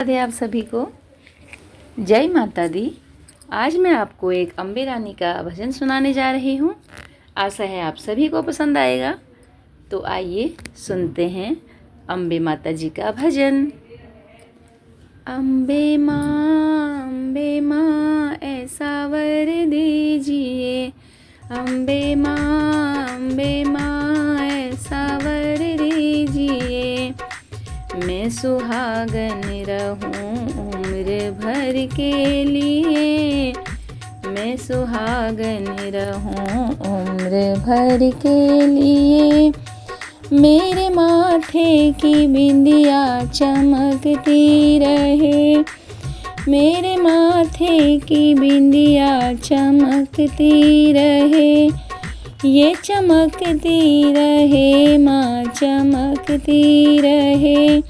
राधे आप सभी को। जय माता दी। आज मैं आपको एक अम्बे रानी का भजन सुनाने जा रही हूँ। आशा है आप सभी को पसंद आएगा। तो आइए सुनते हैं अम्बे माता जी का भजन। अम्बे माँ ऐसा वर दीजिए। अम्बे माँ ऐसा वर दीजिए। मैं सुहागन रहूं उम्र भर के लिए। मैं सुहागन रहूं उम्र भर के लिए। मेरे माथे की बिंदिया चमकती रहे। मेरे माथे की बिंदिया चमकती रहे। ये चमकती रहे माँ चमकती रहे।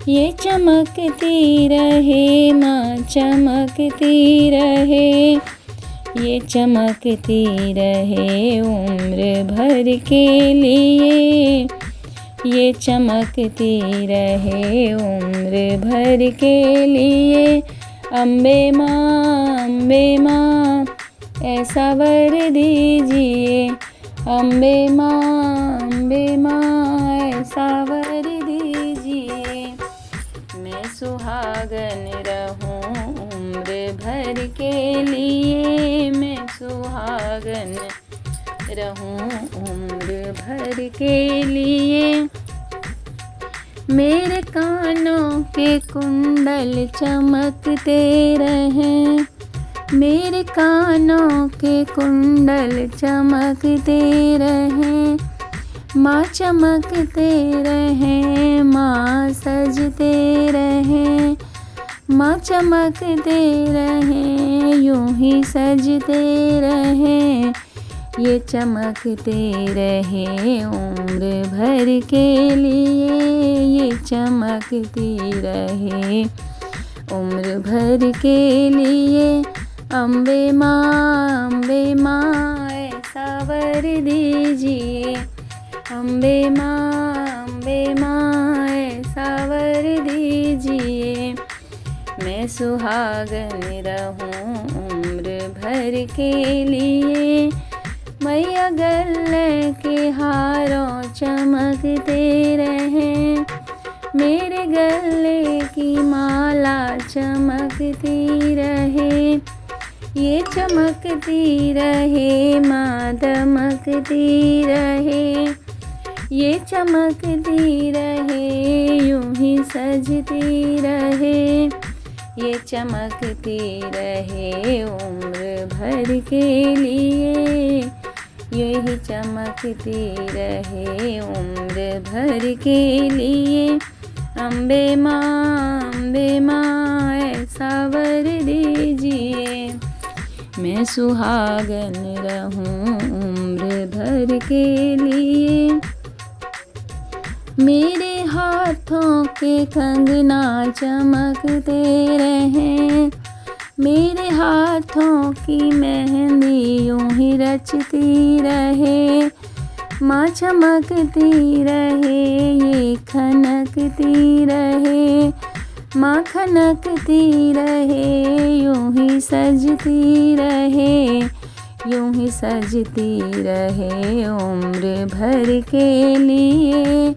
ये चमकती रहे माँ चमकती रहे। ये चमकती रहे उम्र भर के लिए। ये चमकती रहे उम्र भर के लिए। अम्बे माँ ऐसा वर दीजिए। अम्बे माँ ऐसा वर दीजिए। मैं सुहागन रहूं उम्र भर के लिए। मैं सुहागन रहूं उम्र भर के लिए। मेरे कानों के कुंडल चमकते रहें। मेरे कानों के कुंडल चमकते रहें। माँ चमकते रहें, माँ सजते रहें। माँ चमकते रहें, यूं ही सजते रहें। ये चमकते रहें उम्र भर के लिए। ये चमकती रहे उम्र भर के लिए। अम्बे माँ ऐसा वर दीजिए। अम्बे माँ ऐसा वर दीजिए। मैं सुहागन रहूं उम्र भर के लिए। मैया गले के हारों चमकते रहें। मेरे गले की माला चमकती रहे। ये चमकती रहे माँ दमकती रहे। ये चमकती रहे, यूं ही सजती रहे। ये चमकती रहे उम्र भर के लिए। यही चमकती रहे उम्र भर के लिए। अम्बे माँ ऐसा वर दीजिए। मैं सुहागन रहूं उम्र भर के लिए। मेरे हाथों के कंगना चमकते रहें। मेरे हाथों की मेहंदी यूं ही रचती रहे। माँ चमकती रहे, ये खनकती रहे। माँ खनकती रहे, यूं ही सजती रहे। यूं ही सजती रहे उम्र भर के लिए।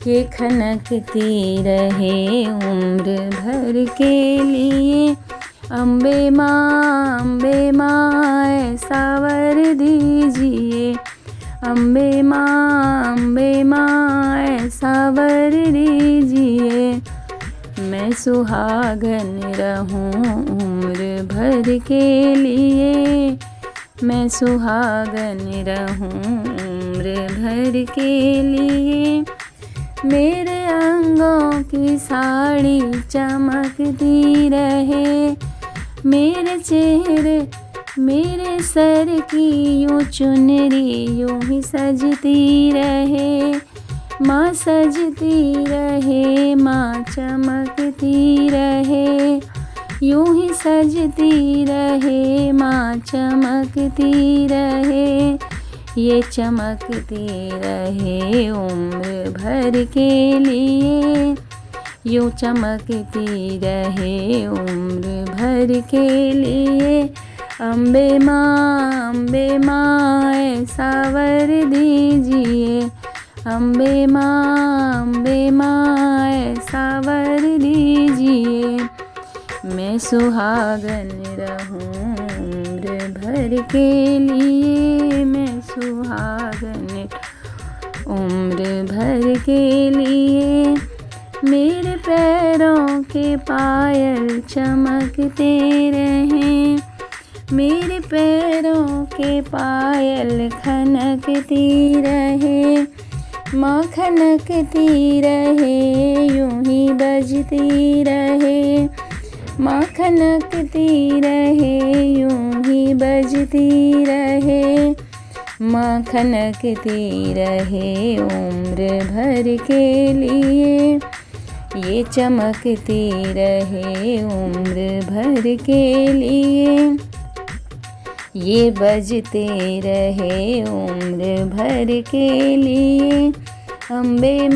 ये खनकती रहे उम्र भर के लिए। अम्बे माँ ऐसा वर दीजिए। अम्बे माँ ऐसा वर दीजिए। मैं सुहागन रहूं उम्र भर के लिए। मैं सुहागन रहूं उम्र भर के लिए। मेरे अंगों की साड़ी चमकती रहे। मेरे चेहरे मेरे सर की यूं चुनरी यूं ही सजती रहे। माँ सजती रहे, माँ चमकती रहे। यूं ही सजती रहे, माँ चमकती रहे। ये चमकती रहे उम्र भर के लिए। यूँ चमकती रहे उम्र भर के लिए। अम्बे माँ ऐसा वर दीजिए। अम्बे माँ ऐसा वर दीजिए। मैं सुहागन रहूं उम्र भर के लिए। मैं सुहागन उम्र भर के लिए। मेरे पैरों के पायल चमकते रहें। मेरे पैरों के पायल खनकती रहे। माँ खनकती रहे यूं ही बजती रहे। माँ खनकती रहे यूं ही बजती रहे। माँ खनकती रहे उम्र भर के लिए। ये चमकती रहे उम्र भर के लिए। ये बजते रहे उम्र भर के लिए। अम्बे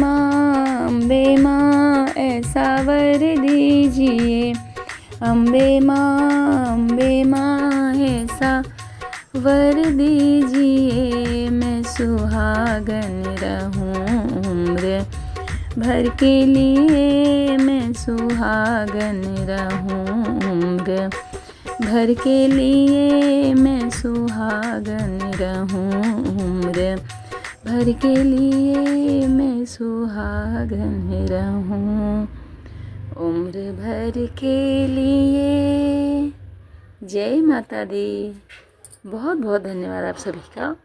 माँ ऐसा वर दीजिए। अम्बे माँ ऐसा वर दीजिए। मैं सुहागन रहूं उम्र भर के लिए। मैं सुहागन रहूं उम्र भर के लिए। मैं सुहागन रहूं उम्र भर के लिए। मैं सुहागन रहूं उम्र भर के लिए। जय माता दी। बहुत बहुत धन्यवाद आप सभी का।